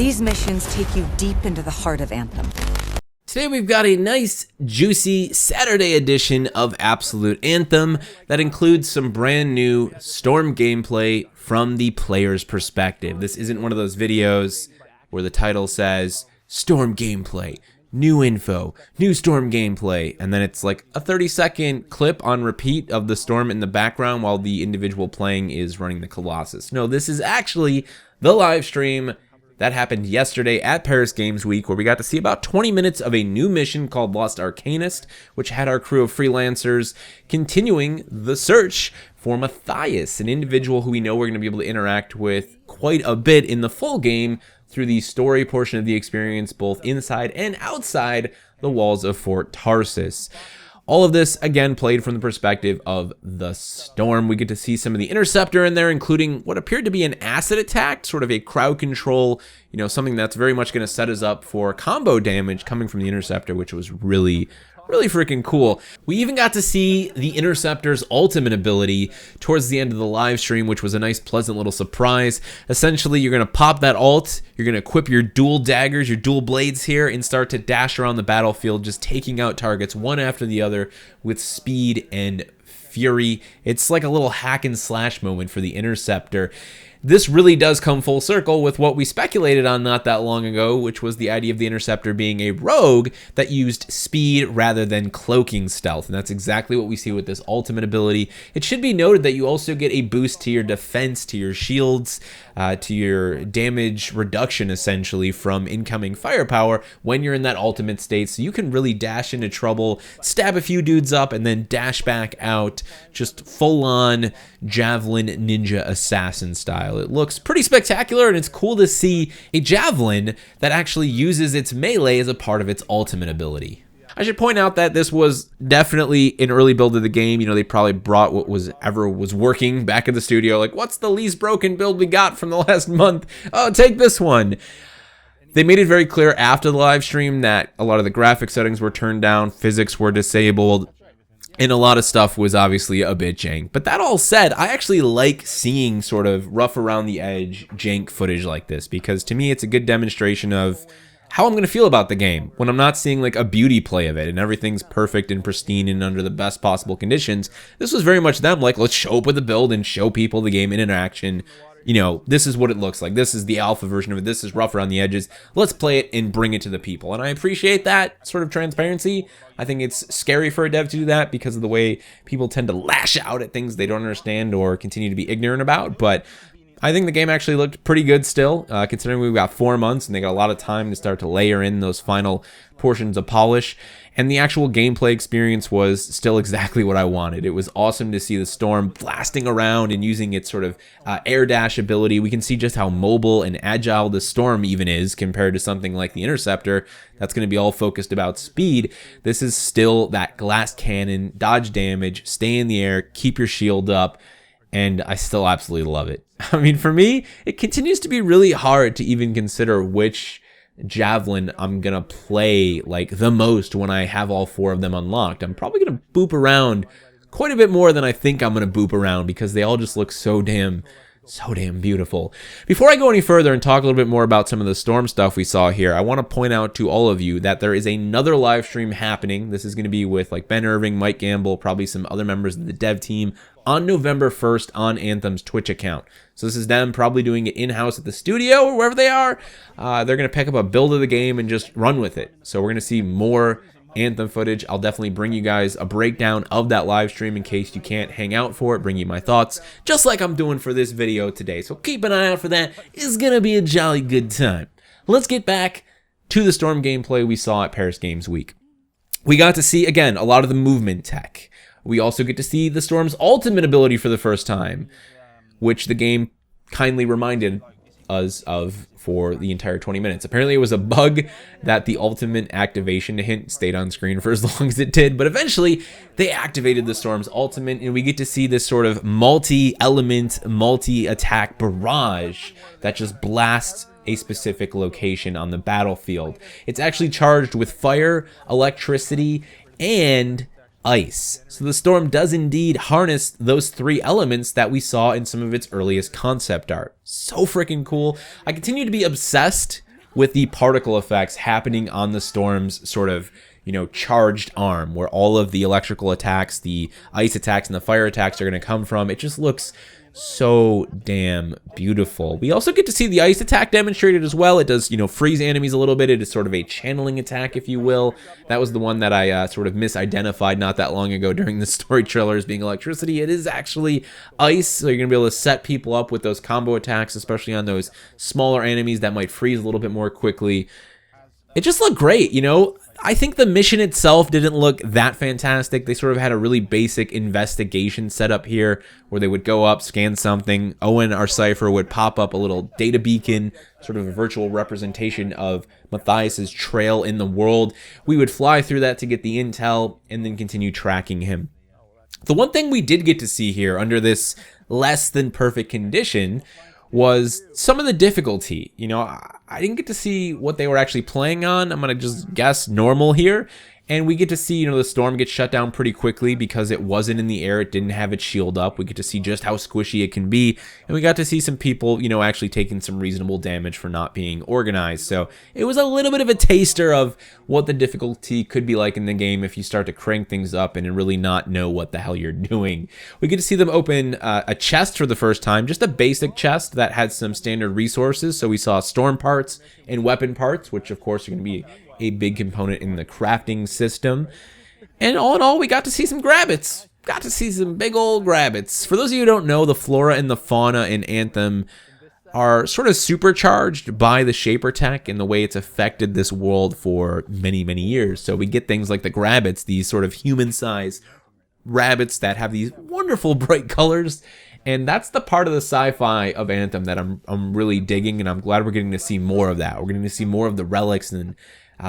These missions take you deep into the heart of Anthem. Today we've got a nice, juicy Saturday edition of Absolute Anthem that includes some brand new Storm gameplay from the player's perspective. This isn't one of those videos where the title says, Storm gameplay, new info, new Storm gameplay, and then it's like a 30-second clip on repeat of the Storm in the background while the individual playing is running the Colossus. No, this is actually the live stream that happened yesterday at Paris Games Week, where we got to see about 20 minutes of a new mission called Lost Arcanist, which had our crew of freelancers continuing the search for Matthias, an individual who we know we're going to be able to interact with quite a bit in the full game through the story portion of the experience, both inside and outside the walls of Fort Tarsus. All of this, again, played from the perspective of the Storm. We get to see some of the Interceptor in there, including what appeared to be an acid attack, sort of a crowd control, something that's very much going to set us up for combo damage coming from the Interceptor, which was really freaking cool. We even got to see the Interceptor's ultimate ability towards the end of the live stream, which was a nice, pleasant little surprise. Essentially, you're going to pop that ult, you're going to equip your dual daggers, your dual blades here, and start to dash around the battlefield, just taking out targets one after the other with speed and fury. It's like a little hack and slash moment for the Interceptor. This really does come full circle with what we speculated on not that long ago, which was the idea of the Interceptor being a rogue that used speed rather than cloaking stealth. And that's exactly what we see with this ultimate ability. It should be noted that you also get a boost to your defense, to your shields, to your damage reduction, essentially, from incoming firepower when you're in that ultimate state. So you can really dash into trouble, stab a few dudes up, and then dash back out, just full-on Javelin Ninja Assassin style. It looks pretty spectacular, and it's cool to see a Javelin that actually uses its melee as a part of its ultimate ability. I should point out that this was definitely an early build of the game. They probably brought what was working back in the studio. Like, what's the least broken build we got from the last month? Oh, take this one. They made it very clear after the live stream that a lot of the graphic settings were turned down, physics were disabled, and a lot of stuff was obviously a bit jank. But that all said, I actually like seeing sort of rough around the edge jank footage like this, because to me it's a good demonstration of how I'm going to feel about the game when I'm not seeing like a beauty play of it and everything's perfect and pristine and under the best possible conditions. This was very much them like, let's show up with a build and show people the game in interaction. This is what it looks like. This is the alpha version of it. This is rough around the edges. Let's play it and bring it to the people. And I appreciate that sort of transparency. I think it's scary for a dev to do that because of the way people tend to lash out at things they don't understand or continue to be ignorant about. But I think the game actually looked pretty good still, considering we've got 4 months and they got a lot of time to start to layer in those final portions of polish. And the actual gameplay experience was still exactly what I wanted. It was awesome to see the Storm blasting around and using its sort of air dash ability. We can see just how mobile and agile the Storm even is compared to something like the Interceptor that's going to be all focused about speed. This is still that glass cannon, dodge damage, stay in the air, keep your shield up, and I still absolutely love it. I mean, for me, it continues to be really hard to even consider which Javelin I'm gonna play like the most when I have all 4 of them unlocked. I'm probably gonna boop around quite a bit more than I think I'm gonna boop around because they all just look so damn beautiful. Before I go any further and talk a little bit more about some of the Storm stuff we saw here, I want to point out to all of you that there is another live stream happening. This is going to be with like Ben Irving, Mike Gamble, probably some other members of the dev team on November 1st on Anthem's Twitch account. So this is them probably doing it in-house at the studio or wherever they are. They're going to pick up a build of the game and just run with it. So we're going to see more Anthem footage. I'll definitely bring you guys a breakdown of that live stream in case you can't hang out for it, bring you my thoughts, just like I'm doing for this video today. So keep an eye out for that. It's gonna be a jolly good time. Let's get back to the Storm gameplay we saw at Paris Games Week. We got to see, again, a lot of the movement tech. We also get to see the Storm's ultimate ability for the first time, which the game kindly reminded us of for the entire 20 minutes. Apparently it was a bug that the ultimate activation hint stayed on screen for as long as it did, but eventually they activated the Storm's ultimate and we get to see this sort of multi-element, multi-attack barrage that just blasts a specific location on the battlefield. It's actually charged with fire, electricity, and ice. So the Storm does indeed harness those 3 elements that we saw in some of its earliest concept art. So freaking cool. I continue to be obsessed with the particle effects happening on the Storm's sort of, you know, charged arm, where all of the electrical attacks, the ice attacks, and the fire attacks are going to come from. It just looks so damn beautiful. We also get to see the ice attack demonstrated as well. It does, you know, freeze enemies a little bit. It is sort of a channeling attack, if you will. That was the one that I sort of misidentified not that long ago during the story trailer as being electricity. It is actually ice, so you're going to be able to set people up with those combo attacks, especially on those smaller enemies that might freeze a little bit more quickly. It just looked great, you know. I think the mission itself didn't look that fantastic. They sort of had a really basic investigation setup here where they would go up, scan something. Owen, our Cypher, would pop up a little data beacon, sort of a virtual representation of Matthias's trail in the world. We would fly through that to get the intel and then continue tracking him. The one thing we did get to see here under this less than perfect condition was some of the difficulty. You know, I didn't get to see what they were actually playing on. I'm going to just guess normal here. And we get to see, you know, the Storm get shut down pretty quickly because it wasn't in the air. It didn't have its shield up. We get to see just how squishy it can be. And we got to see some people, you know, actually taking some reasonable damage for not being organized. So it was a little bit of a taster of what the difficulty could be like in the game if you start to crank things up and really not know what the hell you're doing. We get to see them open a chest for the first time, just a basic chest that had some standard resources. So we saw Storm parts and weapon parts, which of course are going to be a big component in the crafting system. And all in all, we got to see some grabbits. Got to see some big old grabbits. For those of you who don't know, the flora and the fauna in Anthem are sort of supercharged by the Shaper tech and the way it's affected this world for many, many years. So we get things like the grabbits, these sort of human-sized rabbits that have these wonderful bright colors. And that's the part of the sci-fi of Anthem that I'm really digging, and I'm glad we're getting to see more of that. We're getting to see more of the relics and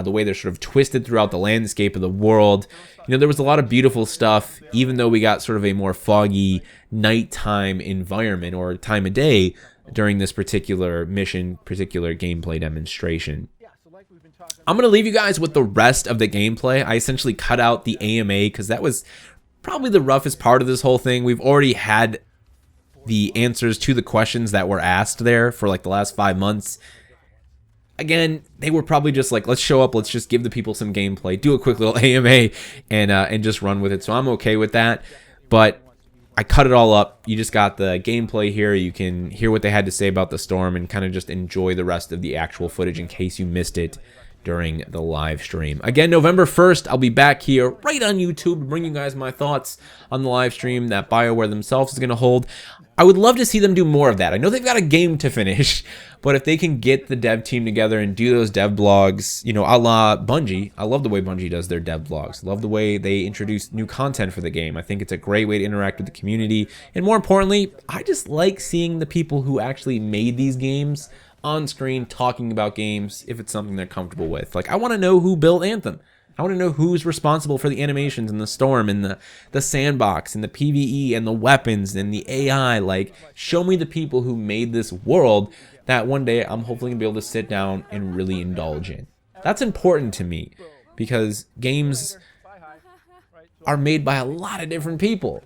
the way they're sort of twisted throughout the landscape of the world. You know, there was a lot of beautiful stuff, even though we got sort of a more foggy nighttime environment or time of day during this particular mission, particular gameplay demonstration. I'm going to leave you guys with the rest of the gameplay. I essentially cut out the AMA because that was probably the roughest part of this whole thing. We've already had the answers to the questions that were asked there for like the last 5 months. Again, they were probably just like, let's show up, let's just give the people some gameplay, do a quick little AMA, and just run with it. So I'm okay with that. But I cut it all up. You just got the gameplay here. You can hear what they had to say about the Storm and kind of just enjoy the rest of the actual footage in case you missed it during the live stream. Again, November 1st, I'll be back here right on YouTube to bring you guys my thoughts on the live stream that BioWare themselves is going to hold. I would love to see them do more of that. I know they've got a game to finish, but if they can get the dev team together and do those dev blogs, you know, a la Bungie. I love the way Bungie does their dev blogs. Love the way they introduce new content for the game. I think it's a great way to interact with the community. And more importantly, I just like seeing the people who actually made these games on screen talking about games if it's something they're comfortable with. Like, I want to know who built Anthem. I want to know who's responsible for the animations and the Storm and the sandbox and the PvE and the weapons and the AI. Like, show me the people who made this world that one day I'm hopefully going to be able to sit down and really indulge in. That's important to me because games are made by a lot of different people.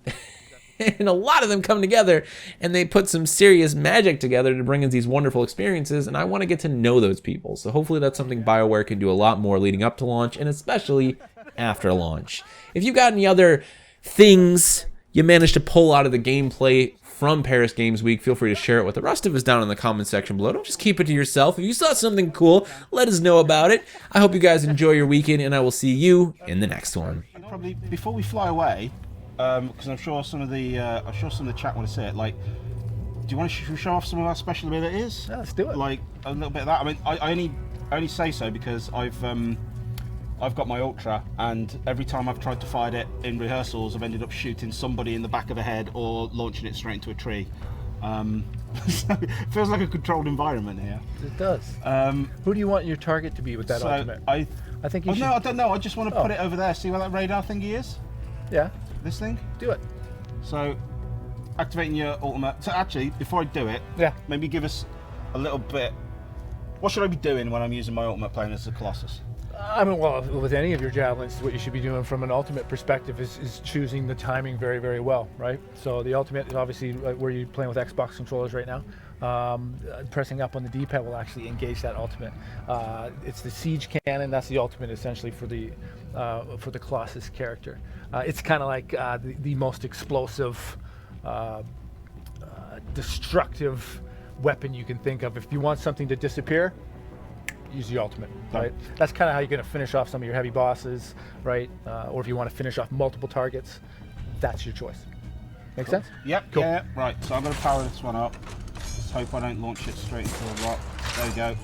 And a lot of them come together and they put some serious magic together to bring us these wonderful experiences, and I want to get to know those people. So hopefully that's something BioWare can do a lot more leading up to launch and especially after launch. If you've got any other things you managed to pull out of the gameplay from Paris Games Week, feel free to share it with the rest of us down in the comment section below. Don't just keep it to yourself. If you saw something cool, let us know about it. I hope you guys enjoy your weekend, and I will see you in the next one. Probably before we fly away, because I'm sure some of the chat want to see it. Like, do you want to show off some of our special abilities? Yeah, let's do it. Like a little bit of that. I mean, I only say so because I've got my Ultra, and every time I've tried to fire it in rehearsals, I've ended up shooting somebody in the back of the head or launching it straight into a tree. So it feels like a controlled environment here. It does. Who do you want your target to be with that ultimate? I think you should. No, I don't know. I just want to put it over there. See where that radar thingy is? Yeah. This thing? Do it. So, activating your ultimate. So actually, before I do it, maybe give us a little bit. What should I be doing when I'm using my ultimate playing as a Colossus? I mean, well, with any of your javelins, what you should be doing from an ultimate perspective is choosing the timing very, very well, right? So the ultimate is obviously where you're playing with Xbox controllers right now. Pressing up on the D-pad will actually engage that ultimate. It's the siege cannon. That's the ultimate essentially for the Colossus character. It's kind of like the most explosive, destructive weapon you can think of. If you want something to disappear, use the ultimate, right? That's kind of how you're going to finish off some of your heavy bosses, right? Or if you want to finish off multiple targets, that's your choice. Make sense? Yep. Cool. Yeah. Right. So I'm going to power this one up. Let's hope I don't launch it straight into the rock. There we go.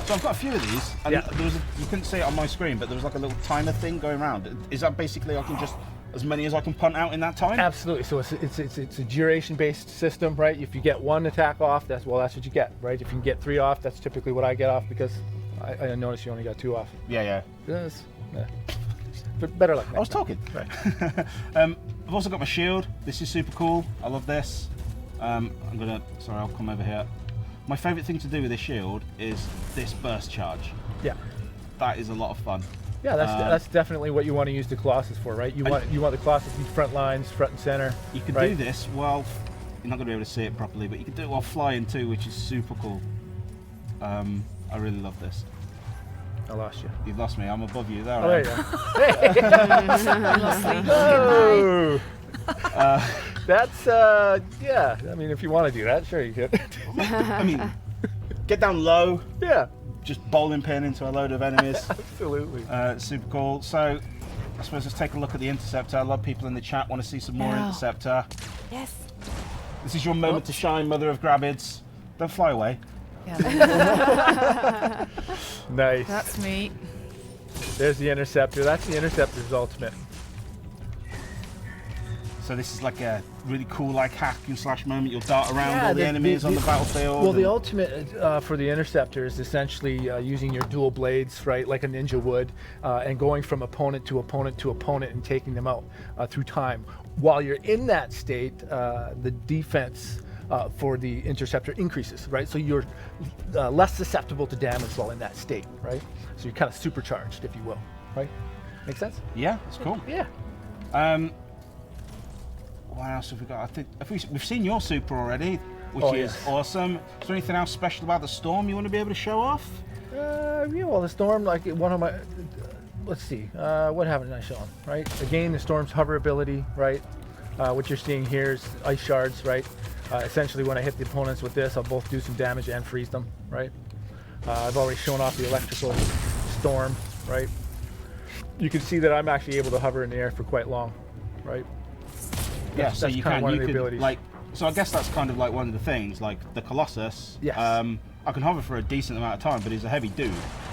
So I've got a few of these, and there was you couldn't see it on my screen, but there was like a little timer thing going around. Is that basically I can just as many as I can punt out in that time? Absolutely. So it's a duration-based system, right? If you get one attack off, that's what you get, right? If you can get 3 off, that's typically what I get off because I noticed you only got 2 off. Yeah. Yes. Yeah. But better luck. I was talking. Right. I've also got my shield. This is super cool. I love this. I'll come over here. My favourite thing to do with this shield is this burst charge. Yeah. That is a lot of fun. Yeah, that's definitely what you want to use the Colossus for, right? You want the Colossus to be front lines, front and center. You can do this while you're not going to be able to see it properly, but you can do it while flying too, which is super cool. I really love this. I lost you. You've lost me. I'm above you there. Oh, there you go. That's yeah. I mean, if you want to do that, sure you can. I mean, get down low. Yeah. Just bowling pin into a load of enemies. Absolutely. Super cool. So, I suppose let's take a look at the Interceptor. A lot of people in the chat want to see some more Interceptor. Yes. This is your moment to shine, Mother of Grabbids. Don't fly away. Yeah. Nice. That's me. There's the Interceptor. That's the Interceptor's ultimate. So this is like a really cool hack and slash moment. You'll dart around all the enemies on the battlefield. Well, the ultimate for the Interceptor is essentially using your dual blades, right, like a ninja would, and going from opponent to opponent to opponent and taking them out through time. While you're in that state, the defense for the Interceptor increases, right? So you're less susceptible to damage while in that state, right? So you're kind of supercharged, if you will, right? Make sense? Yeah, it's cool. Yeah. What else have we got? I think we've seen your super already, which is awesome. Is there anything else special about the Storm you want to be able to show off? Yeah, well, the Storm, like one of my, let's see, what haven't I shown, right? Again, the Storm's hover ability, right? What you're seeing here is ice shards, right? Essentially, when I hit the opponents with this, I'll both do some damage and freeze them, right? I've already shown off the electrical Storm, right? You can see that I'm actually able to hover in the air for quite long, right? Yeah, so that's you kind can, of one you of the could, abilities. like, so I guess that's kind of like one of the things, like the Colossus. Yes. I can hover for a decent amount of time, but he's a heavy dude.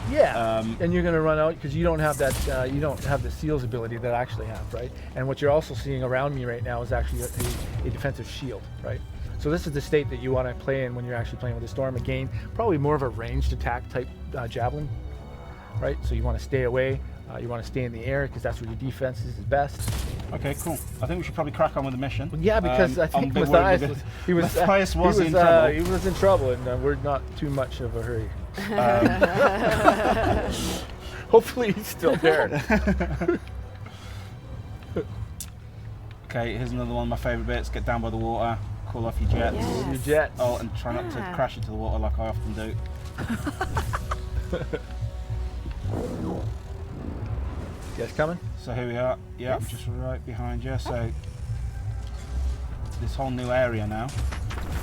Yeah, and you're going to run out because you don't have that. You don't have the seals ability that I actually have, right? And what you're also seeing around me right now is actually a defensive shield, right? So this is the state that you want to play in when you're actually playing with the Storm. Again, probably more of a ranged attack type javelin, right? So you want to stay away. You want to stay in the air because that's where your defense is best. Okay, cool. I think we should probably crack on with the mission. Yeah, because I think Matthias was in trouble. He was in trouble, and we're not too much of a hurry. Hopefully he's still there. Okay, here's another one of my favourite bits. Get down by the water, call off your jets. Yes. Your jets. Oh, and try not to crash into the water like I often do. You guys coming? So here we are. Yeah, I'm just right behind you. So this whole new area now.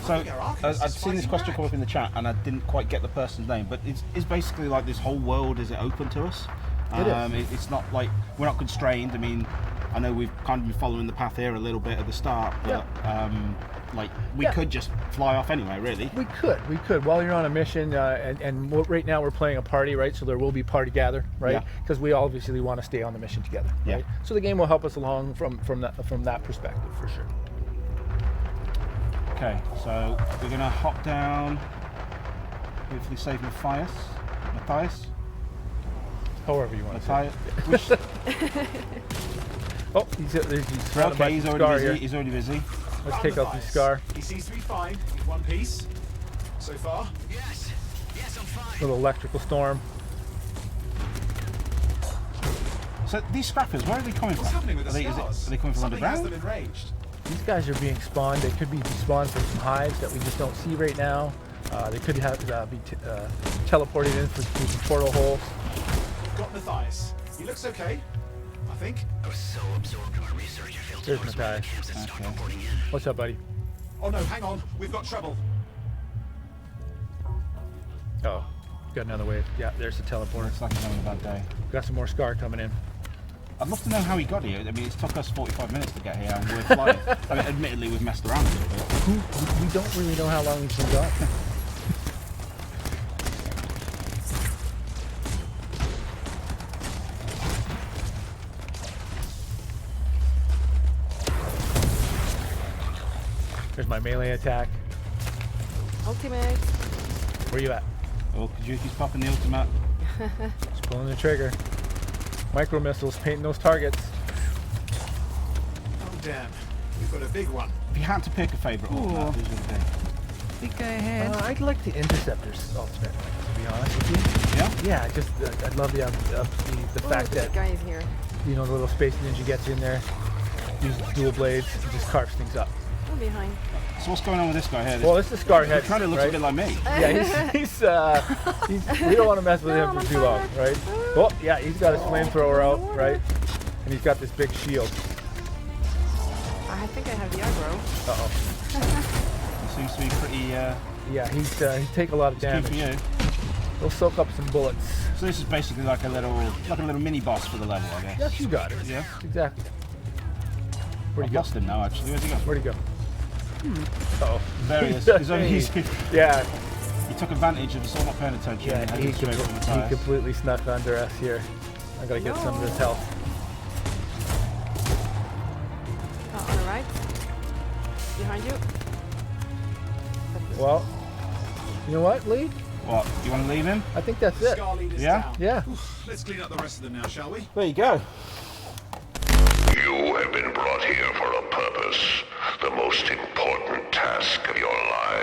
So I've seen this question come up in the chat, and I didn't quite get the person's name, but it's basically like this whole world. Is it open to us? It is. It's not like we're not constrained. I mean, I know we've kind of been following the path here a little bit at the start, but like we could just fly off anyway, really. We could. While you're on a mission, and right now we're playing a party, right? So there will be party gather, right? Because we obviously want to stay on the mission together, right? So the game will help us along from that perspective, for sure. Okay, so we're gonna hop down. Hopefully save Matthias. However you want to say Matthias. Oh, he's surrounded by He's Scar already busy. here. He's already busy. Let's take out the Scar. He seems to be fine in one piece so far. Yes, I'm fine. Little electrical storm. So these scrappers, where are they coming What's from? happening with the Are they stars? coming from Something has underground? them enraged. These guys are being spawned. They could be spawned from some hives that we just don't see right now. They could have be teleported in through some portal holes. Got Matthias. He looks okay, I think. I was so absorbed in my research, I failed to There's notice when the Matthias. camps had stopped reporting in. What's up, buddy? Oh no, hang on. We've got trouble. Oh, got another wave. Yeah, there's the teleporter. Looks like he's having a bad day. Got some more Scar coming in. I'd love to know how he got here. I mean, it's took us 45 minutes to get here and we're flying. I mean, admittedly, we've messed around a little bit. We don't really know how long he's been gone. There's my melee attack. Ultimate. Where you at? Oh, Kajuki's popping the ultimate. Just pulling the trigger. Micro missiles painting those targets. Oh damn. We've got a big one. If you had to pick a favourite ultimate, who's would it be? Big guy ahead. I'd like the Interceptor's ultimate, to be honest with you. Yeah? Yeah, just I'd love the fact that, guy is here. you know, the little space ninja gets in there, uses dual blades, and just carves things up. Oh, behind. So what's going on with this guy here? Well, this is Scar He Head. kind of looks right? a bit like me. Yeah, we don't want to mess with No, him I'm for too on long, fire. right? Oh, yeah, he's got his flamethrower out, right? And he's got this big shield. I think I have the aggro. Uh-oh. He seems to be pretty Yeah, he's take a lot of good damage. for you. He'll soak up some bullets. So this is basically like a little mini boss for the level, I guess. Yes, you got it. Yeah. Exactly. Where'd I've he go? lost him now, actually. Where'd he go? Where'd he go? Uh-oh. There he is. Yeah, He took advantage of us all not paying attention. yeah, and he headed straight for the tires. completely snuck under us here. I gotta get some of this health. On the right. Behind you. Well, you know what, Lee? What? You want to leave him? I think that's it. Scar leader's Yeah? down. Yeah. Let's clean up the rest of them now, shall we? There you go. You have been brought here for a purpose, the most important task of your lives.